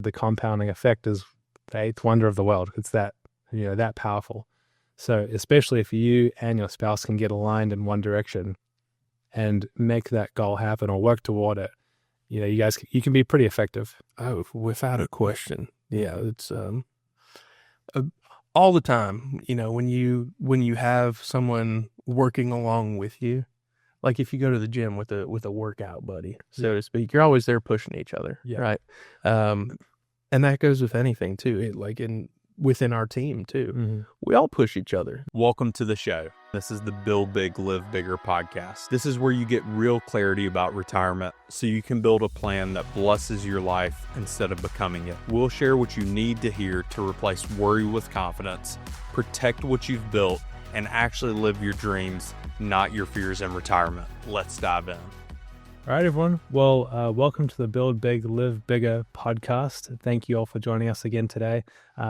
The compounding effect is the eighth wonder of the world. It's that, that powerful. So especially if you and your spouse can get aligned in one direction and make that goal happen or work toward it, you can be pretty effective. Oh, without a question. Yeah, it's all the time. When you have someone working along with you, like if you go to the gym with a workout buddy, so to speak, you're always there pushing each other, right? And that goes with anything too. Within our team too, we all push each other. Welcome to the show. This is the Build Big, Live Bigger podcast. This is where you get real clarity about retirement so you can build a plan that blesses your life instead of becoming it. We'll share what you need to hear to replace worry with confidence, protect what you've built, and actually live your dreams, not your fears in retirement. Let's dive in. All right, everyone. Well, welcome to the Build Big, Live Bigger podcast. Thank you all for joining us again today.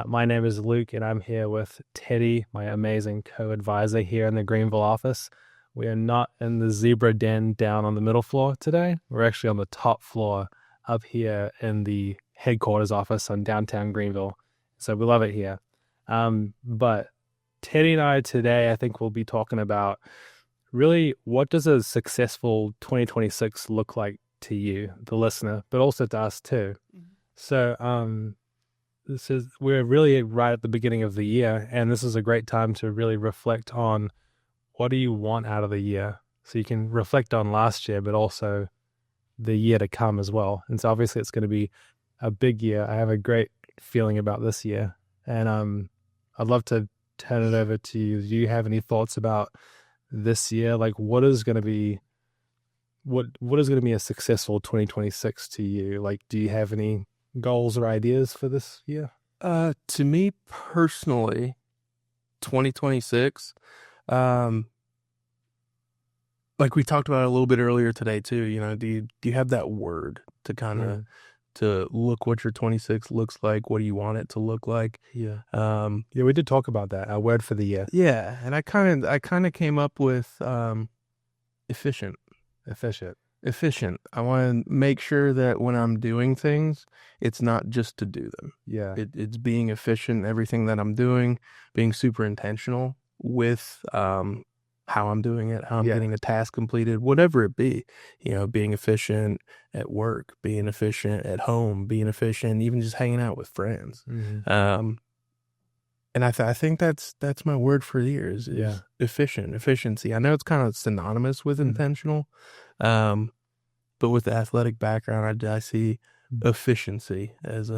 My name is Luke, and I'm here with Teddy, my amazing co-advisor here in the Greenville office. We are not in the zebra den down on the middle floor today. We're actually on the top floor up here in the headquarters office on downtown Greenville. So we love it here. But Teddy and I today, I think we'll be talking about really, what does a successful 2026 look like to you, the listener, but also to us too? So we're really right at the beginning of the year, and this is a great time to really reflect on what do you want out of the year. So you can reflect on last year, but also the year to come as well. And so obviously it's going to be a big year. I have a great feeling about this year, and I'd love to turn it over to you. Do you have any thoughts about this year? Like, what is going to be a successful 2026 to you? Like, do you have any goals or ideas for this year? To me personally, 2026, like we talked about a little bit earlier today too, do you have that word to kind of to look what your 26 looks like? What do you want it to look like? Yeah, we did talk about that, our word for the year. Yeah, and I kind of came up with efficient. I want to make sure that when I'm doing things, it's not just to do them. Yeah, it's being efficient in everything that I'm doing, being super intentional with how I'm doing it, how I'm getting a task completed, whatever it be, being efficient at work, being efficient at home, being efficient, even just hanging out with friends. And I think that's my word for the year is efficiency. I know it's kind of synonymous with intentional, but with the athletic background, I see efficiency as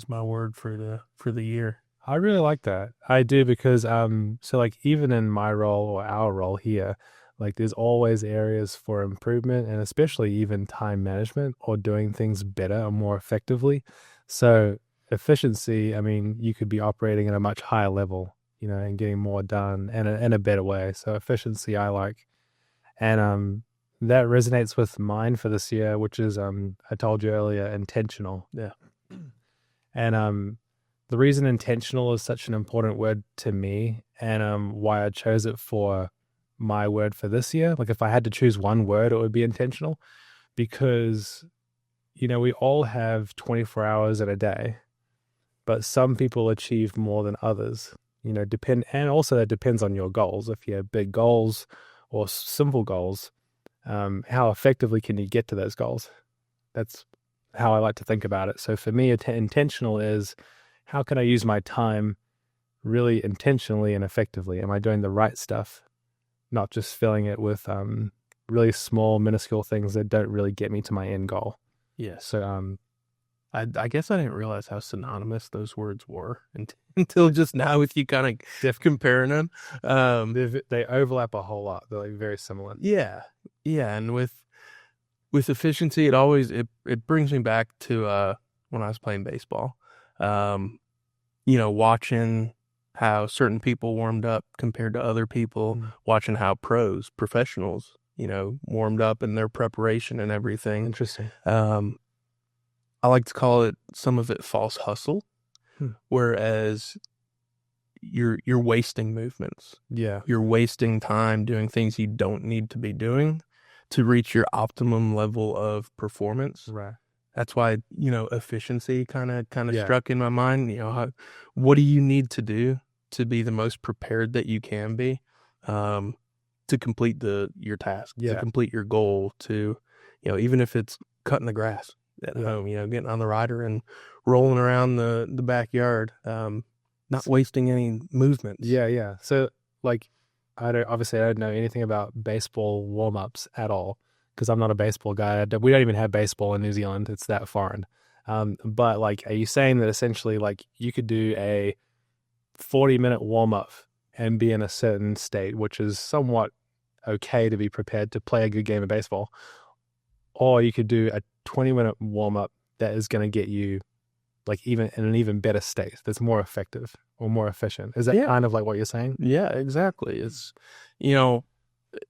my word for the year. I really like that. I do, because so like even in my role or our role here, like there's always areas for improvement, and especially even time management or doing things better or more effectively. So efficiency, I mean, you could be operating at a much higher level, and getting more done in a better way. So efficiency I like. And that resonates with mine for this year, which is I told you earlier, intentional. Yeah. And the reason intentional is such an important word to me, and why I chose it for my word for this year. Like if I had to choose one word, it would be intentional, because, we all have 24 hours in a day, but some people achieve more than others, and also that depends on your goals. If you have big goals or simple goals, how effectively can you get to those goals? That's how I like to think about it. So for me, intentional is, how can I use my time really intentionally and effectively? Am I doing the right stuff? Not just filling it with really small, minuscule things that don't really get me to my end goal. Yeah. So I guess I didn't realize how synonymous those words were until just now with you kind of comparing them. They overlap a whole lot. They're like very similar. Yeah. Yeah. And with efficiency, it brings me back to when I was playing baseball. Watching how certain people warmed up compared to other people, watching how professionals, warmed up in their preparation and everything. Interesting. I like to call some of it false hustle, whereas you're wasting movements. Yeah. You're wasting time doing things you don't need to be doing to reach your optimum level of performance. Right. That's why, efficiency kind of Yeah. struck in my mind. What do you need to do to be the most prepared that you can be, to complete your task, to complete your goal, to, even if it's cutting the grass at home, getting on the rider and rolling around the backyard, not wasting any movements. Yeah. So like, I don't know anything about baseball warm-ups at all, because I'm not a baseball guy. We don't even have baseball in New Zealand. It's that foreign. But like, are you saying that essentially like you could do a 40-minute warm-up and be in a certain state, which is somewhat okay to be prepared to play a good game of baseball, or you could do a 20-minute warm-up that is going to get you like even in an even better state, that's more effective or more efficient? Is that kind of like what you're saying? Yeah, exactly. It's,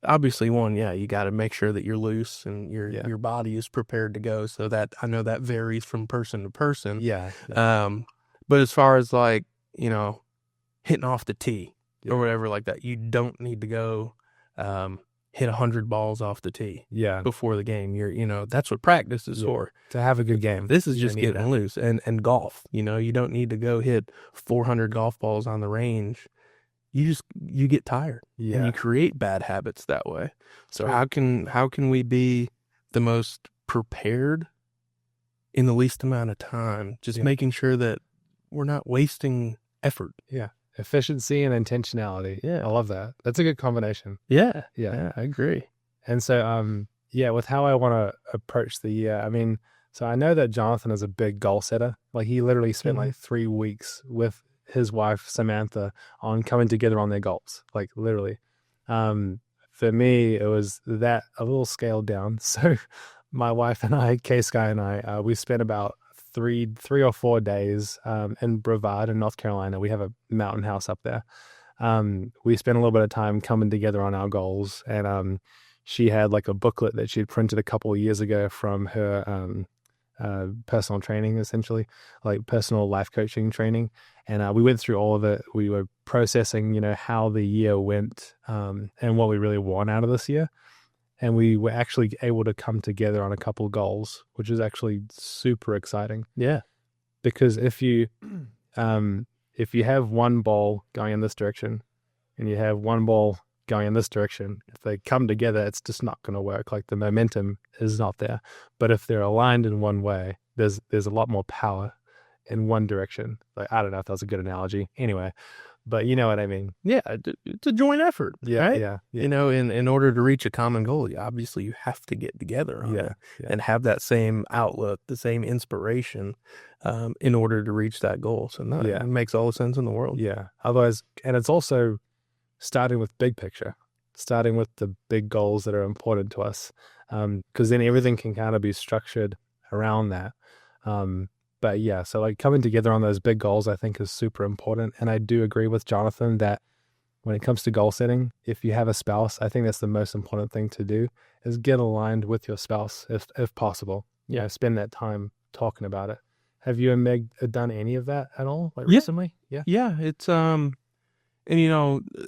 obviously you got to make sure that you're loose and your body is prepared to go. So that, I know that varies from person to person. Yeah. But as far as like, hitting off the tee or whatever like that, you don't need to go, hit 100 balls off the tee before the game. That's what practice is for. To have a good game. This is just getting loose. And golf, you don't need to go hit 400 golf balls on the range. You get tired and you create bad habits that way. So how can we be the most prepared in the least amount of time? Just making sure that we're not wasting effort. Yeah. Efficiency and intentionality. Yeah. I love that. That's a good combination. Yeah, I agree. And so, with how I want to approach the year, so I know that Jonathan is a big goal setter. Like he literally spent like 3 weeks with his wife, Samantha, on coming together on their goals, like literally. For me, it was that a little scaled down. So my wife and I, K-Sky and I, we spent about three or 4 days in Brevard in North Carolina. We have a mountain house up there. We spent a little bit of time coming together on our goals, and she had like a booklet that she'd printed a couple of years ago from her personal training, essentially, like personal life coaching training. And we went through all of it. We were processing, how the year went and what we really want out of this year. And we were actually able to come together on a couple of goals, which is actually super exciting. Yeah. Because if you have one ball going in this direction and you have one ball going in this direction, if they come together, it's just not going to work. Like the momentum is not there. But if they're aligned in one way, there's a lot more power in one direction. Like, I don't know if that was a good analogy. Anyway, but you know what I mean? Yeah, it's a joint effort, right? Yeah. In order to reach a common goal, obviously you have to get together on it and have that same outlook, the same inspiration, in order to reach that goal. So it makes all the sense in the world. Yeah. Otherwise, and it's also starting with big picture, starting with the big goals that are important to us, because then everything can kind of be structured around that. But yeah, so like coming together on those big goals, I think is super important. And I do agree with Jonathan that when it comes to goal setting, if you have a spouse, I think that's the most important thing to do is get aligned with your spouse if possible. Yeah, spend that time talking about it. Have you and Meg done any of that at all, like recently? Yeah. Yeah, it's and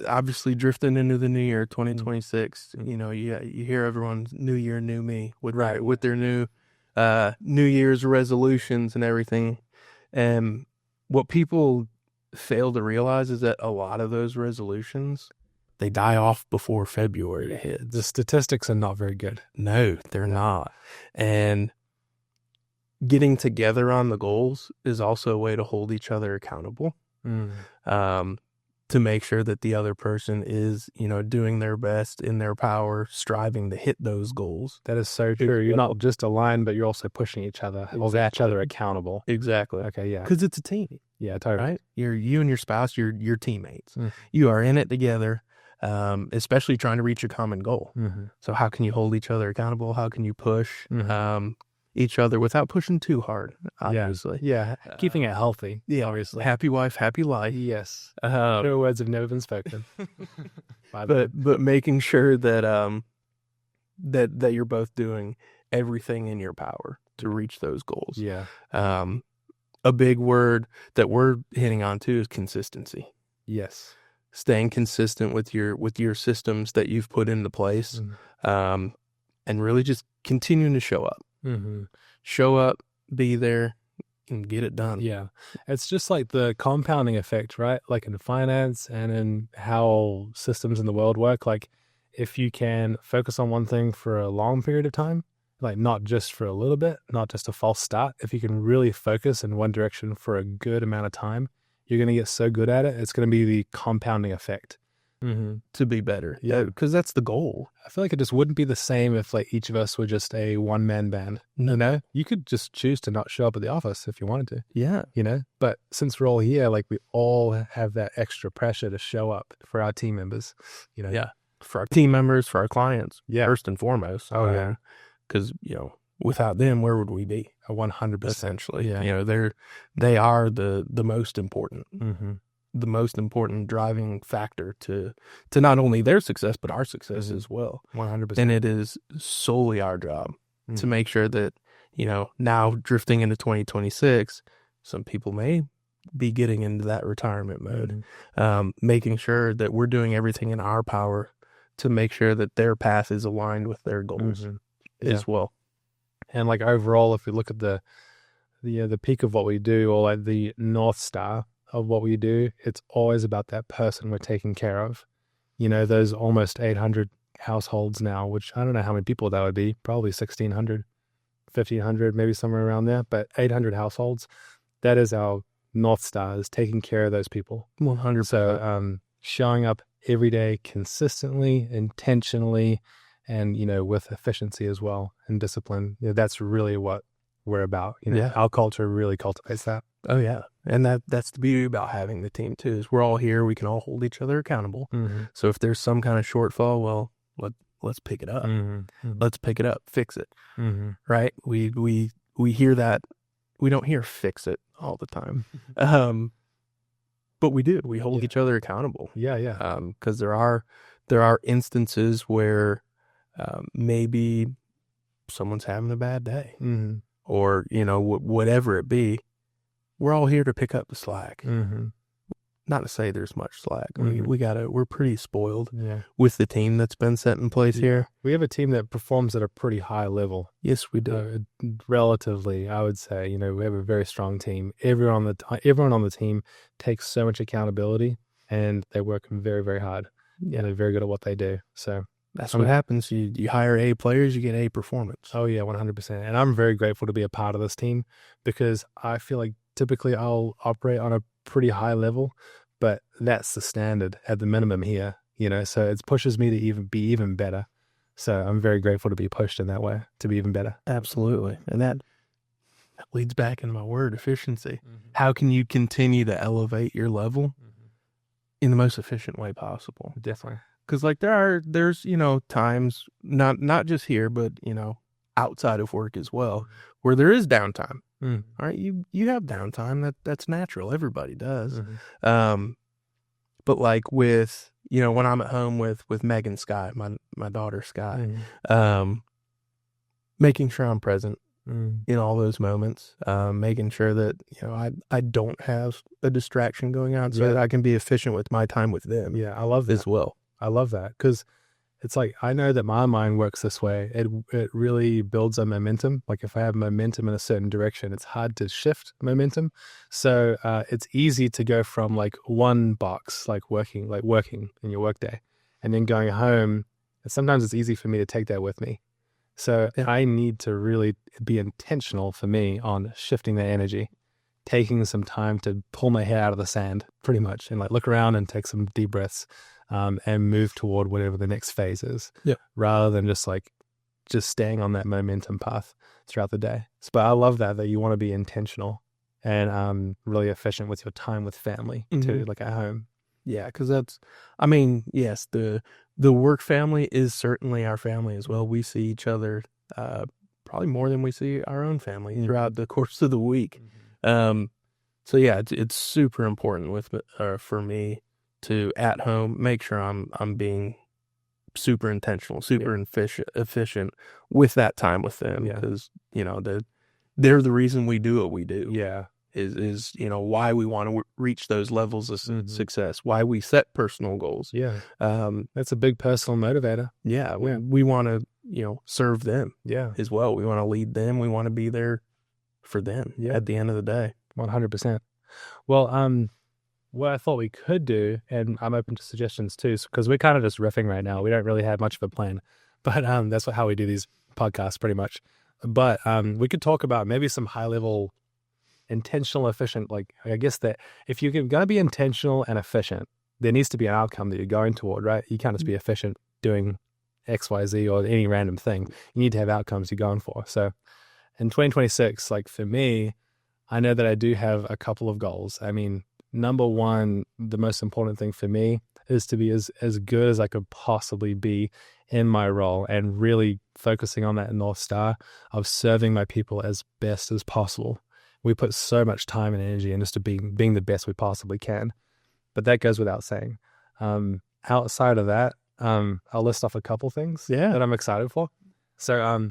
obviously drifting into the new year, 2026. You hear everyone's new year, new me with their new New Year's resolutions and everything. And what people fail to realize is that a lot of those resolutions, they die off before February hits. The statistics are not very good. No, they're not. And getting together on the goals is also a way to hold each other accountable. To make sure that the other person is, doing their best in their power, striving to hit those goals. That is so true. You're not just aligned, but you're also pushing each other, holding each other accountable. Exactly. Okay, yeah. Because it's a team. Yeah, totally. Right? You and your spouse, you're teammates. You are in it together, especially trying to reach a common goal. So how can you hold each other accountable? How can you push each other without pushing too hard, obviously? Yeah, keeping it healthy. Yeah, obviously. Happy wife, happy life. Yes. No words have never been spoken. but making sure that that you're both doing everything in your power to reach those goals. Yeah. A big word that we're hitting on too is consistency. Yes. Staying consistent with your systems that you've put into place, and really just continuing to show up. Show up be there, and get it done. Yeah. It's just like the compounding effect, right? Like in finance and in how systems in the world work. Like if you can focus on one thing for a long period of time, like not just for a little bit, not just a false start, if you can really focus in one direction for a good amount of time, you're going to get so good at it. It's going to be the compounding effect. To be better. Yeah. Because that's the goal. I feel like it just wouldn't be the same if like each of us were just a one-man band. You know, you could just choose to not show up at the office if you wanted to. Yeah. You know, but since we're all here, like we all have that extra pressure to show up for our team members, you know? Yeah. For our team members, for our clients. Yeah. First and foremost. Oh, yeah. Because, you know, without them, where would we be? 100%. Essentially. Yeah. You know, they are the most important. Mm-hmm. The most important driving factor to not only their success, but our success as well. 100%. And it is solely our job to make sure that, you know, now drifting into 2026, some people may be getting into that retirement mode, making sure that we're doing everything in our power to make sure that their path is aligned with their goals as well. And like overall, if we look at the peak of what we do, or like the North Star of what we do, it's always about that person we're taking care of. You know, those almost 800 households now, which I don't know how many people that would be, probably 1,600, 1,500, maybe somewhere around there, but 800 households, that is our North Star, is taking care of those people. 100%. So showing up every day consistently, intentionally, and, you know, with efficiency as well and discipline. You know, that's really what we're about. You know, our culture really cultivates that. Oh yeah. And that's the beauty about having the team too, is we're all here. We can all hold each other accountable. So if there's some kind of shortfall, well, let's pick it up. Let's pick it up, fix it. Right. We hear that. We don't hear fix it all the time. But we do. We hold each other accountable. Yeah. Because there are instances where maybe someone's having a bad day, or, you know, whatever it be. We're all here to pick up the slack. Not to say there's much slack. We're pretty spoiled with the team that's been set in place here. We have a team that performs at a pretty high level. Yes, we do. Relatively, I would say. You know, we have a very strong team. Everyone on the team takes so much accountability, and they work very, very hard. Yeah, they're very good at what they do. So that's what happens. You hire A players, you get A performance. Oh yeah, 100%. And I'm very grateful to be a part of this team, because I feel like typically I'll operate on a pretty high level, but that's the standard at the minimum here, you know, so it pushes me to be even better. So I'm very grateful to be pushed in that way, to be even better. Absolutely. And that leads back into my word, efficiency. How can you continue to elevate your level in the most efficient way possible? Definitely. Because like there's, you know, times, not just here, but, you know, outside of work as well, where there is downtime. All right, you have downtime. That's natural. Everybody does. But like with, you know, when I'm at home with Megan Sky, my daughter Sky, making sure I'm present in all those moments, making sure that, you know, I don't have a distraction going on, so that I can be efficient with my time with them. Yeah, I love that as well. I love that, because it's like, I know that my mind works this way. It really builds a momentum. Like if I have momentum in a certain direction, it's hard to shift momentum. So it's easy to go from like one box, like working in your workday, and then going home. And sometimes it's easy for me to take that with me. So I need to really be intentional for me on shifting that energy, taking some time to pull my head out of the sand pretty much, and like look around and take some deep breaths. And move toward whatever the next phase is, rather than just staying on that momentum path throughout the day. But I love that you want to be intentional and really efficient with your time with family too, like at home. Yeah, because that's, I mean, yes, the work family is certainly our family as well. We see each other probably more than we see our own family throughout the course of the week. So yeah, it's super important for me to at home make sure I'm being super intentional, super efficient with that time with them, because you know they're the reason we do what we do. Is you know why we want to reach those levels of success, why we set personal goals. That's a big personal motivator. We want to, you know, serve them as well. We want to lead them. We want to be their for them at the end of the day. 100%. Well, what I thought we could do, and I'm open to suggestions too, because we're kind of just riffing right now. We don't really have much of a plan, but that's how we do these podcasts pretty much. But we could talk about maybe some high level intentional, efficient, like I guess that if you're going to be intentional and efficient, there needs to be an outcome that you're going toward, right? You can't just be efficient doing X, Y, Z or any random thing. You need to have outcomes you're going for. So in 2026, like for me, I know that I do have a couple of goals. I mean, number one, the most important thing for me is to be as good as I could possibly be in my role and really focusing on that North Star of serving my people as best as possible. We put so much time and energy into just being the best we possibly can. But that goes without saying. Outside of that, I'll list off a couple things that I'm excited for. So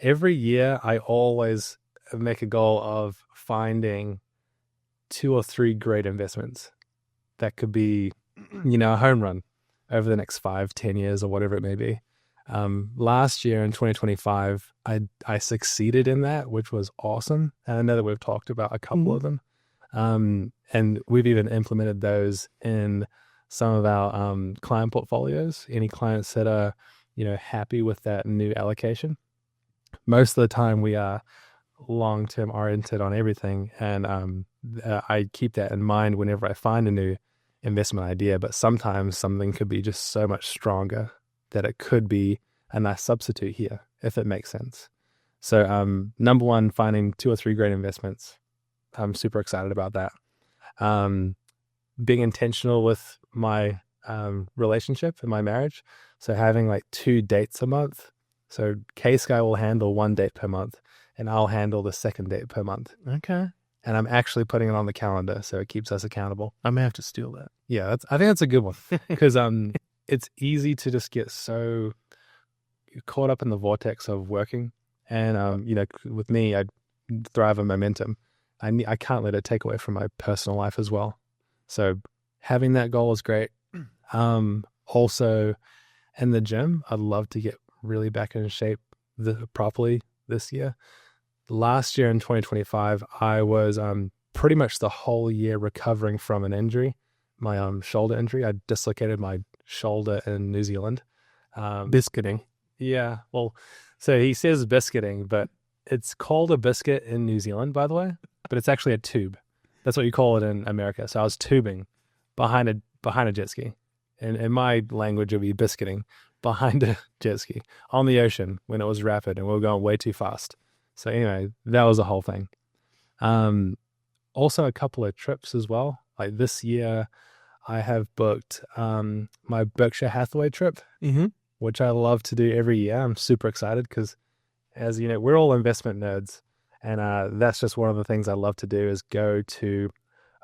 every year I always make a goal of finding 2 or 3 great investments that could be, a home run over the next 5-10 years or whatever it may be. Last year in 2025, I succeeded in that, which was awesome. And I know that we've talked about a couple of them. And we've even implemented those in some of our client portfolios. Any clients that are, happy with that new allocation. Most of the time we are long-term oriented on everything. And I keep that in mind whenever I find a new investment idea. But sometimes something could be just so much stronger that it could be a nice substitute here, if it makes sense. So number one, finding 2 or 3 great investments. I'm super excited about that. Being intentional with my relationship and my marriage. So having like 2 dates a month. So K-Sky will handle 1 date per month and I'll handle the 2nd date per month. Okay. And I'm actually putting it on the calendar so it keeps us accountable. I may have to steal that. Yeah, I think that's a good one because it's easy to just get so caught up in the vortex of working. And, with me, I thrive on momentum. I can't let it take away from my personal life as well. So having that goal is great. Also, in the gym, I'd love to get really back in shape properly this year. Last year in 2025, I was pretty much the whole year recovering from an injury, my shoulder injury. I dislocated my shoulder in New Zealand. Biscuiting. Yeah. Well, so he says biscuiting, but it's called a biscuit in New Zealand, by the way, but it's actually a tube. That's what you call it in America. So I was tubing behind a jet ski. And in my language, it would be biscuiting behind a jet ski on the ocean when it was rapid and we were going way too fast. So anyway, that was the whole thing. Also a couple of trips as well. Like this year, I have booked my Berkshire Hathaway trip, which I love to do every year. I'm super excited because, as you know, we're all investment nerds. And that's just one of the things I love to do is go to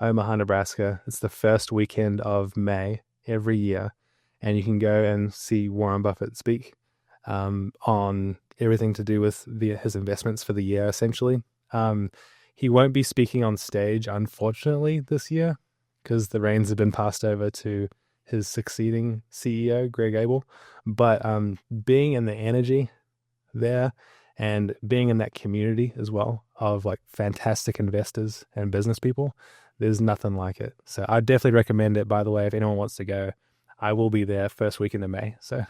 Omaha, Nebraska. It's the first weekend of May every year. And you can go and see Warren Buffett speak on everything to do with his investments for the year, essentially. He won't be speaking on stage, unfortunately, this year because the reins have been passed over to his succeeding CEO, Greg Abel. But being in the energy there and being in that community as well of like fantastic investors and business people, there's nothing like it. So I definitely recommend it, by the way, if anyone wants to go. I will be there first weekend of May. So,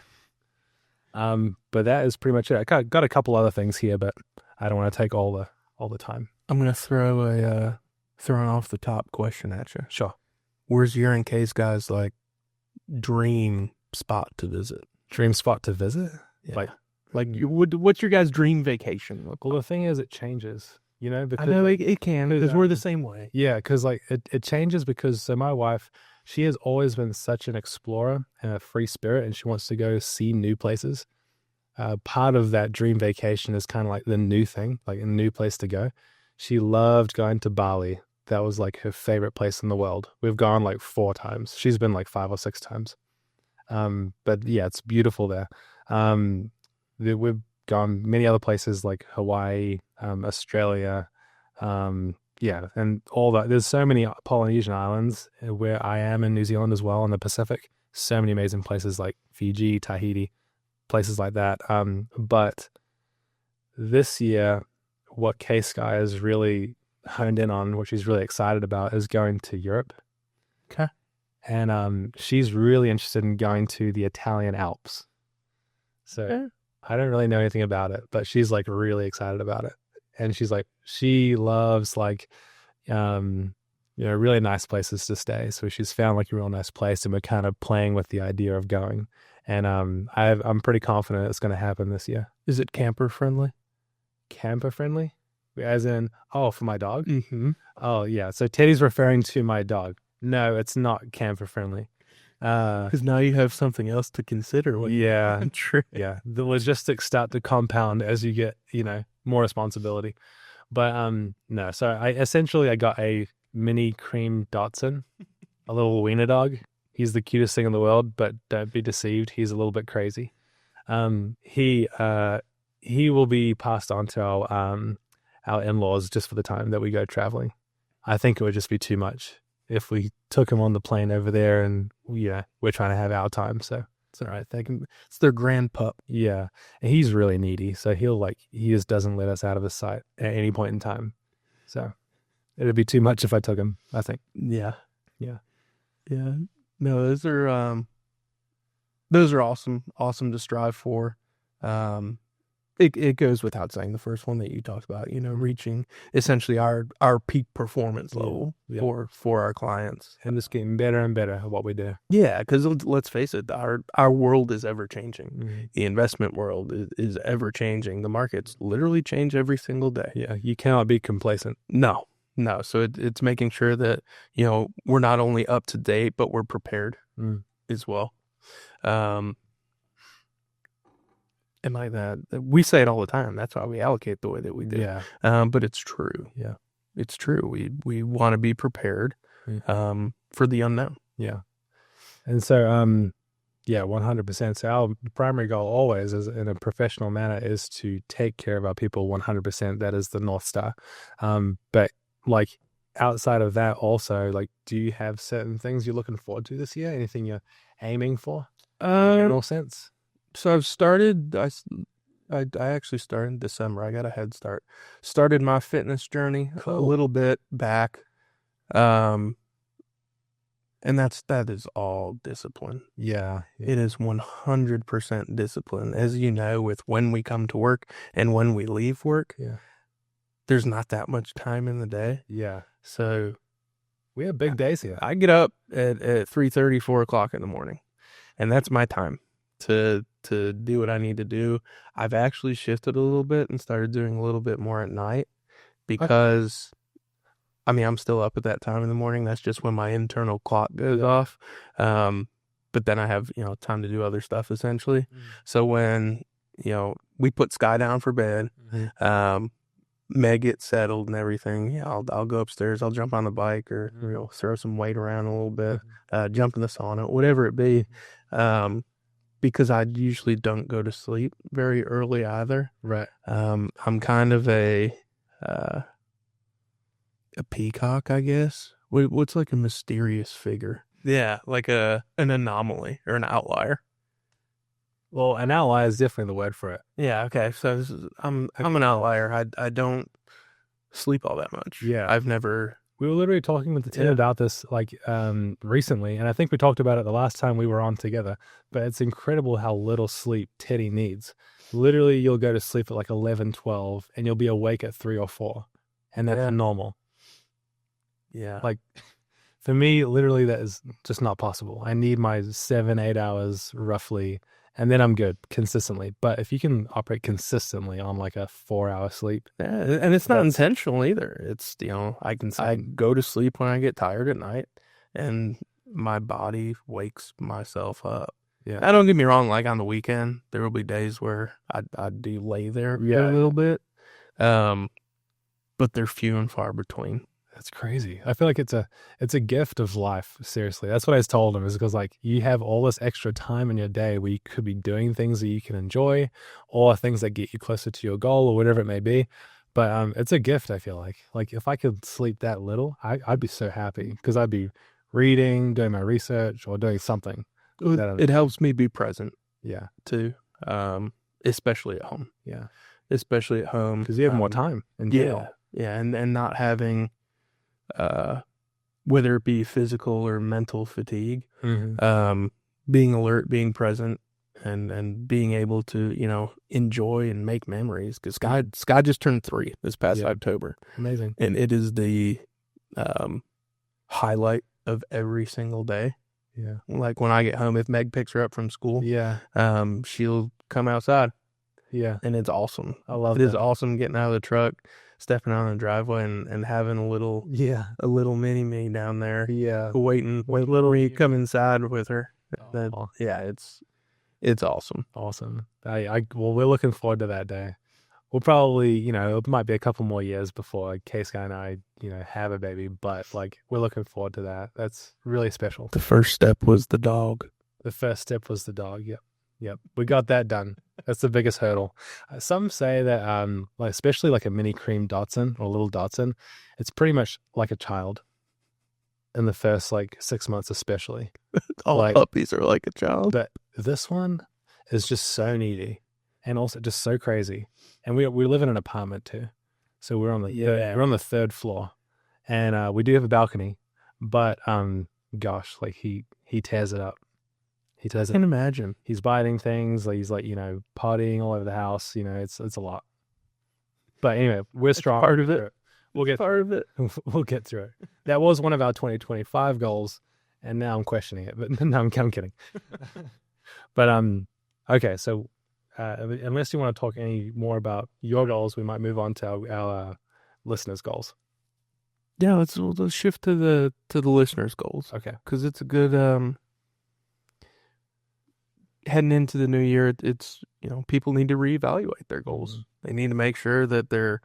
but that is pretty much it. I got a couple other things here, but I don't want to take all the time. I'm going to throw an off the top question at you. Sure. Where's your and K's guys like dream spot to visit? Dream spot to visit? Yeah. What's your guys' dream vacation look Well, like? the thing is, it changes, because I know it can because we're the same way. Yeah, because like it changes because so my wife, she has always been such an explorer and a free spirit, and she wants to go see new places. Part of that dream vacation is kind of like the new thing, like a new place to go. She loved going to Bali. That was like her favorite place in the world. We've gone like 4 times. She's been like 5 or 6 times. But yeah, it's beautiful there. We've gone many other places like Hawaii, Australia, yeah, and all that. There's so many Polynesian islands where I am in New Zealand as well in the Pacific. So many amazing places like Fiji, Tahiti, places like that. But this year what K-Sky is really honed in on, what she's really excited about, is going to Europe. Okay. And she's really interested in going to the Italian Alps. So I don't really know anything about it, but she's like really excited about it. And she's like, she loves like, really nice places to stay. So she's found like a real nice place, and we're kind of playing with the idea of going. And I'm pretty confident it's going to happen this year. Is it camper friendly? Camper friendly? As in, for my dog? Mm-hmm. Oh, yeah. So Teddy's referring to my dog. No, it's not camper friendly. Because now you have something else to consider. Yeah. True. Yeah. The logistics start to compound as you get, more responsibility. But no. So I got a mini cream Dachshund, a little wiener dog. He's the cutest thing in the world, but don't be deceived. He's a little bit crazy. He will be passed on to our in-laws just for the time that we go traveling. I think it would just be too much if we took him on the plane over there, and we're trying to have our time. So it's all right. It's their grand pup. Yeah. And he's really needy. So he just doesn't let us out of his sight at any point in time. So it'd be too much if I took him, I think. Yeah. Yeah. Yeah. No, those are awesome to strive for. It goes without saying, the first one that you talked about, reaching essentially our peak performance level for our clients, and just getting better and better at what we do. Yeah, because let's face it, our world is ever changing. Mm-hmm. The investment world is ever changing. The markets literally change every single day. Yeah, you cannot be complacent. No. So it's making sure that we're not only up to date, but we're prepared as well. And like that, we say it all the time. That's why we allocate the way that we do. Yeah. But it's true. Yeah. It's true. We want to be prepared for the unknown. Yeah. And so, 100%. So our primary goal always is, in a professional manner, is to take care of our people 100%. That is the North Star. But like outside of that also, like, do you have certain things you're looking forward to this year? Anything you're aiming for in all sense? So I've started, I actually started in December. I got a head start. Started my fitness journey a little bit back. And that is all discipline. Yeah. It is 100% discipline. As you know, with when we come to work and when we leave work, there's not that much time in the day. Yeah. So we have big days here. I get up at 3:30, 4 o'clock in the morning, and that's my time to do what I need to do. I've actually shifted a little bit and started doing a little bit more at night because, I'm still up at that time in the morning. That's just when my internal clock goes off. But then I have, time to do other stuff essentially. So when, we put Sky down for bed, Meg gets settled and everything, I'll go upstairs. I'll jump on the bike or throw some weight around a little bit, jump in the sauna, whatever it be. Because I usually don't go to sleep very early either. Right. I'm kind of a peacock, I guess. What's like a mysterious figure? Yeah, like an anomaly or an outlier. Well, an outlier is definitely the word for it. Yeah. Okay. So I'm an outlier. I don't sleep all that much. Yeah. I've never. We were literally talking with the team about this recently, and I think we talked about it the last time we were on together, but it's incredible how little sleep Teddy needs. Literally, you'll go to sleep at like 11, 12, and you'll be awake at 3 or 4, and that's normal. Yeah. Like, for me, literally, that is just not possible. I need my 7, 8 hours roughly, and then I'm good consistently. But if you can operate consistently on like a 4-hour sleep. And it's not intentional either. It's, I go to sleep when I get tired at night, and my body wakes myself up. Yeah. Now, don't get me wrong, like on the weekend, there will be days where I do lay there a little bit. But they're few and far between. That's crazy. I feel like it's a gift of life. Seriously. That's what I told him, is because like you have all this extra time in your day where you could be doing things that you can enjoy or things that get you closer to your goal or whatever it may be. But it's a gift, I feel like. Like if I could sleep that little, I'd be so happy because I'd be reading, doing my research or doing something. It helps me be present. Yeah. Too. Especially at home. Yeah. especially at home. Because you have more time in jail. Yeah, and not having, whether it be physical or mental fatigue, being alert, being present, and being able to, you know, enjoy and make memories. Because Sky just turned 3 this past October. Amazing. And it is the highlight of every single day. Yeah. Like when I get home, if Meg picks her up from school, she'll come outside. Yeah. And it's awesome. I love it. It is awesome getting out of the truck, stepping out on the driveway and having a little mini me down there. Yeah. Waiting for me to come inside with her. It's awesome. Awesome. Well, we're looking forward to that day. We'll probably, you know, it might be a couple more years before Case Guy and I, you know, have a baby, but like we're looking forward to that. That's really special. The first step was the dog. The first step was the dog. Yep. We got that done. That's the biggest hurdle. Some say that, like especially like a mini cream Dotson or little Dotson, it's pretty much like a child in the first like 6 months, especially. All puppies are like a child. But this one is just so needy and also just so crazy. And we live in an apartment too, so we're on the third floor, and we do have a balcony, but gosh, like he tears it up. He tears it. I can imagine. He's biting things. Like he's like, you know, partying all over the house. You know, it's a lot. But anyway, we're strong. Part of it. We'll get part of it. We'll get through it. That was one of our 2025 goals, and now I'm questioning it. But no, I'm kidding. But okay, so. Unless you want to talk any more about your goals, we might move on to our listeners' goals. Yeah, let's shift to the listeners' goals. Okay, because it's a good heading into the new year. It's, you know, people need to reevaluate their goals. Mm-hmm. They need to make sure that they're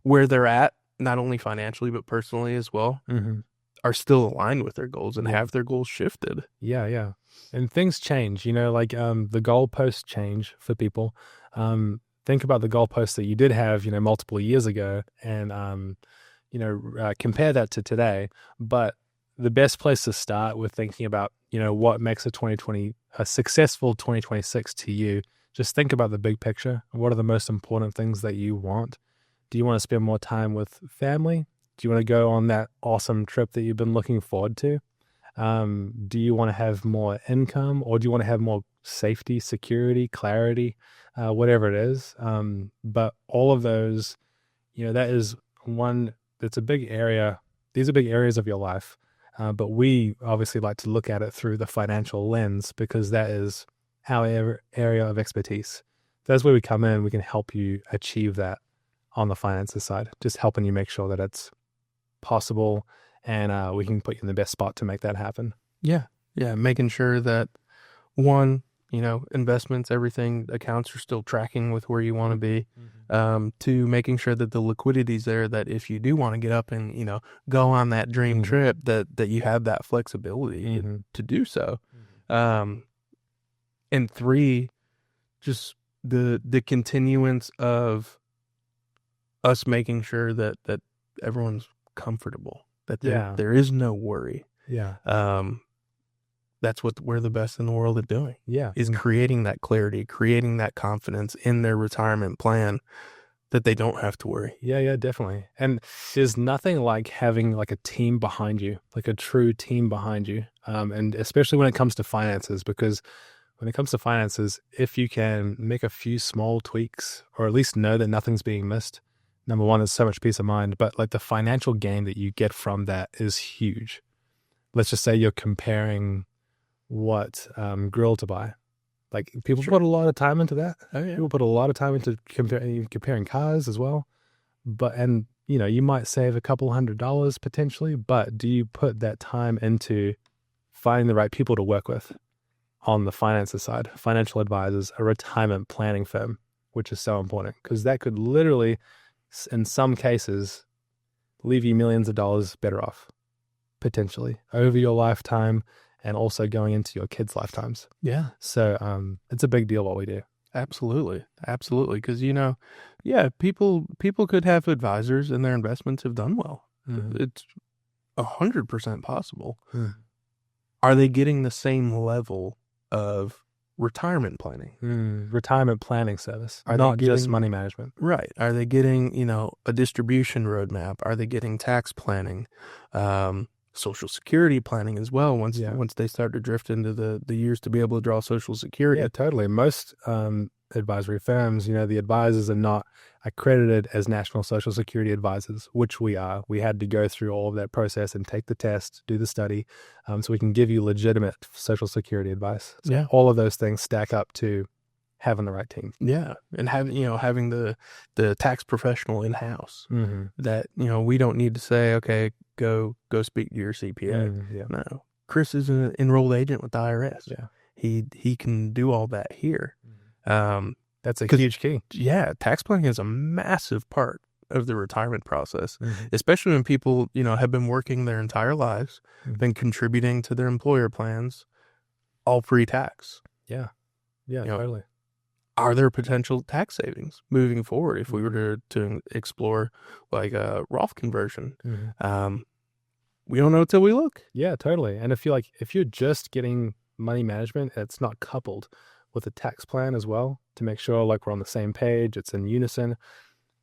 where they're at, not only financially but personally as well. Mm-hmm. Are still aligned with their goals and have their goals shifted. Yeah. And things change, you know, like the goalposts change for people. Think about the goalposts that you did have, you know, multiple years ago and, you know, compare that to today. But the best place to start with thinking about, you know, what makes a successful 2026 to you, just think about the big picture. What are the most important things that you want? Do you want to spend more time with family? Do you want to go on that awesome trip that you've been looking forward to? Do you want to have more income, or do you want to have more safety, security, clarity, whatever it is? But all of those, you know, that's a big area. These are big areas of your life. But we obviously like to look at it through the financial lens because that is our area of expertise. That's where we come in. We can help you achieve that on the finances side, just helping you make sure that it's possible, and we can put you in the best spot to make that happen. Yeah, making sure that one, you know, investments, everything, accounts are still tracking with where you want to be. Mm-hmm. Two, making sure that the liquidity's there, that if you do want to get up and, you know, go on that dream trip, that you have that flexibility to do so. Mm-hmm. And three, just the continuance of us making sure that everyone's comfortable, that there is no worry. That's what we're the best in the world at doing. Is creating that clarity, creating that confidence in their retirement plan, that they don't have to worry. Yeah, definitely. And there's nothing like having like a team behind you, like a true team behind you. And especially when it comes to finances, because when it comes to finances, if you can make a few small tweaks, or at least know that nothing's being missed, number one, is so much peace of mind, but like the financial gain that you get from that is huge. Let's just say you're comparing what grill to buy. Like people put a lot of time into that. Oh, yeah. People put a lot of time into comparing cars as well. And you know, you might save a couple $100 potentially, but do you put that time into finding the right people to work with on the finances side? Financial advisors, a retirement planning firm, which is so important because that could literally, in some cases, leave you millions of dollars better off, potentially, over your lifetime and also going into your kids' lifetimes. Yeah. So it's a big deal what we do. Absolutely. Because, you know, people could have advisors and their investments have done well. Mm-hmm. It's 100% possible. Mm. Are they getting the same level of retirement planning. Retirement planning service, Are not they just getting- money management. Right. Are they getting, a distribution roadmap? Are they getting tax planning? Social security planning as well once they start to drift into the years to be able to draw Social Security. Yeah, totally. Most advisory firms, the advisors are not accredited as National Social Security advisors, which we are. We had to go through all of that process and take the test, do the study, so we can give you legitimate Social Security advice. So all of those things stack up to having the right team. Yeah, and having the tax professional in house that we don't need to say, okay, go speak to your CPA. No, Chris is an enrolled agent with the IRS. Yeah, he can do all that here. That's a huge key. Yeah, tax planning is a massive part of the retirement process, especially when people have been working their entire lives, been contributing to their employer plans, all pre-tax. Yeah, totally. Are there potential tax savings moving forward if we were to explore like a Roth conversion? We don't know till we look. Yeah, totally. And if you're just getting money management, it's not coupled with a tax plan as well to make sure like we're on the same page, it's in unison.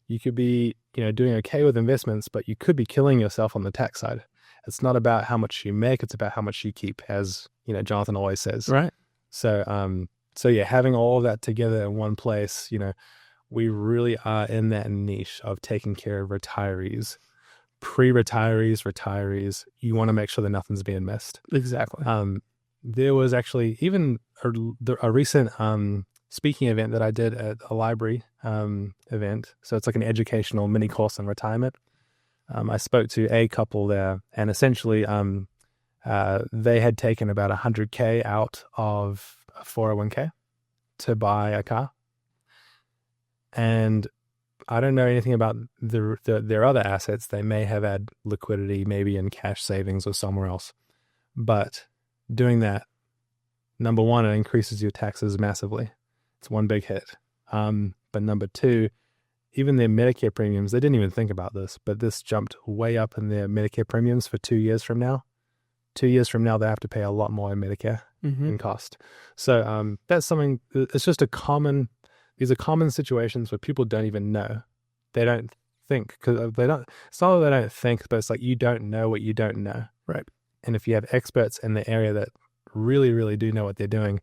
You could be, doing okay with investments, but you could be killing yourself on the tax side. It's not about how much you make, it's about how much you keep, as Jonathan always says. Right. So yeah, having all of that together in one place, we really are in that niche of taking care of retirees, pre-retirees, retirees. You want to make sure that nothing's being missed. Exactly. There was actually even a recent speaking event that I did at a library event. So it's like an educational mini course on retirement. I spoke to a couple there, and essentially they had taken about $100K out of a 401k to buy a car. And I don't know anything about their other assets. They may have had liquidity, maybe in cash savings or somewhere else. But doing that, number one, it increases your taxes massively. It's one big hit. But number two, even their Medicare premiums, they didn't even think about this, but this jumped way up in their Medicare premiums for 2 years from now. 2 years from now, they have to pay a lot more in Medicare in cost. So that's something, it's just these are common situations where people don't even know. They don't think, because it's not that they don't think, but it's like you don't know what you don't know. Right. And if you have experts in the area that really, really do know what they're doing,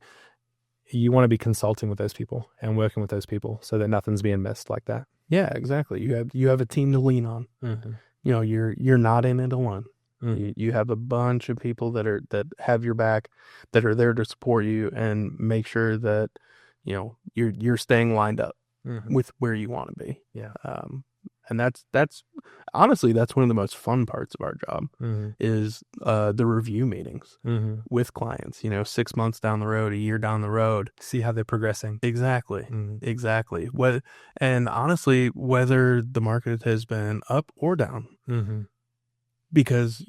you want to be consulting with those people and working with those people so that nothing's being missed like that. Yeah, exactly. You have a team to lean on. You're not in it alone. You have a bunch of people that have your back, that are there to support you and make sure that you're staying lined up with where you want to be. Yeah. And that's honestly, that's one of the most fun parts of our job is the review meetings with clients, 6 months down the road, a year down the road. See how they're progressing. Exactly. Exactly. And honestly, whether the market has been up or down, because,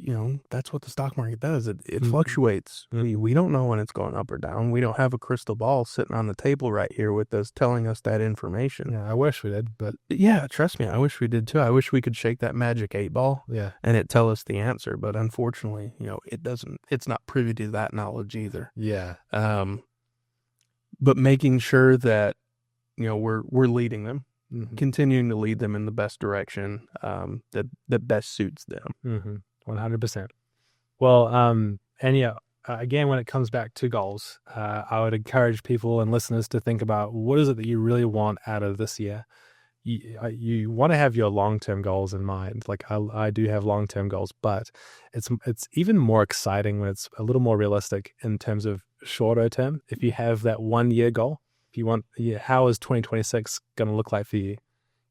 that's what the stock market does. It fluctuates. We don't know when it's going up or down. We don't have a crystal ball sitting on the table right here with us telling us that information. Yeah, I wish we did, but yeah, trust me, I wish we did too. I wish we could shake that magic 8-ball and it tell us the answer. But unfortunately, it doesn't. It's not privy to that knowledge either. Yeah. But making sure that, we're leading them. Continuing to lead them in the best direction that best suits them. 100%. Well, and again, when it comes back to goals, I would encourage people and listeners to think about what is it that you really want out of this year. You want to have your long-term goals in mind. Like I do have long-term goals, but it's even more exciting when it's a little more realistic in terms of shorter term. If you have that 1 year goal, if you want, how is 2026 going to look like for you?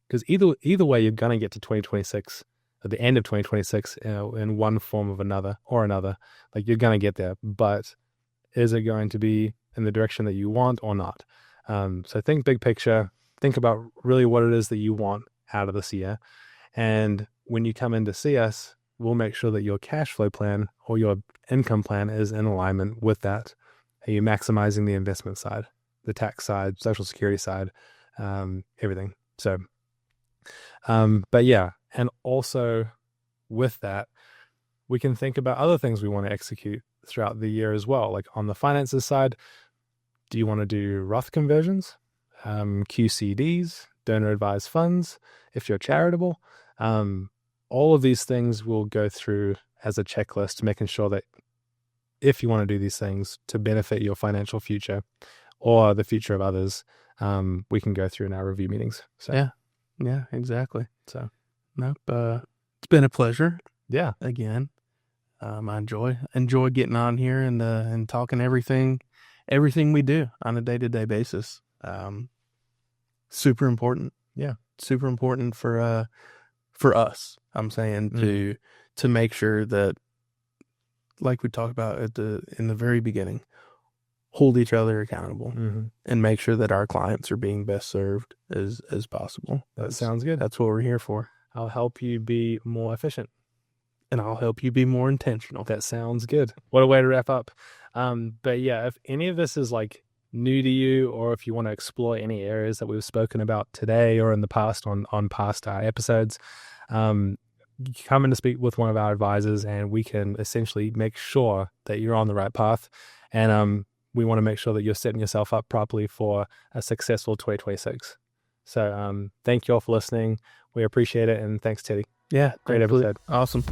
Because either way, you're going to get to 2026 at the end of 2026 in one form of another. Like you're going to get there, but is it going to be in the direction that you want or not? So think big picture. Think about really what it is that you want out of this year. And when you come in to see us, we'll make sure that your cash flow plan or your income plan is in alignment with that. Are you maximizing the investment side, the tax side, Social Security side, everything? So, but yeah, and also with that, we can think about other things we want to execute throughout the year as well. Like on the finances side, Do you want to do Roth conversions, QCDs, donor advised funds, if you're charitable? All of these things will go through as a checklist, making sure that if you want to do these things to benefit your financial future or the future of others, we can go through in our review meetings. So yeah, exactly. So nope, it's been a pleasure. Yeah, again, I enjoy getting on here and talking everything we do on a day-to-day basis. Super important. Yeah, super important for us. I'm saying to make sure that, like we talked about in the very beginning, hold each other accountable and make sure that our clients are being best served as possible. That sounds good. That's what we're here for. I'll help you be more efficient. And I'll help you be more intentional. That sounds good. What a way to wrap up. But yeah, if any of this is like new to you, or if you want to explore any areas that we've spoken about today or in the past on past episodes, come in to speak with one of our advisors, and we can essentially make sure that you're on the right path. And we want to make sure that you're setting yourself up properly for a successful 2026. So thank you all for listening. We appreciate it. And thanks, Teddy. Yeah. Great episode. Awesome.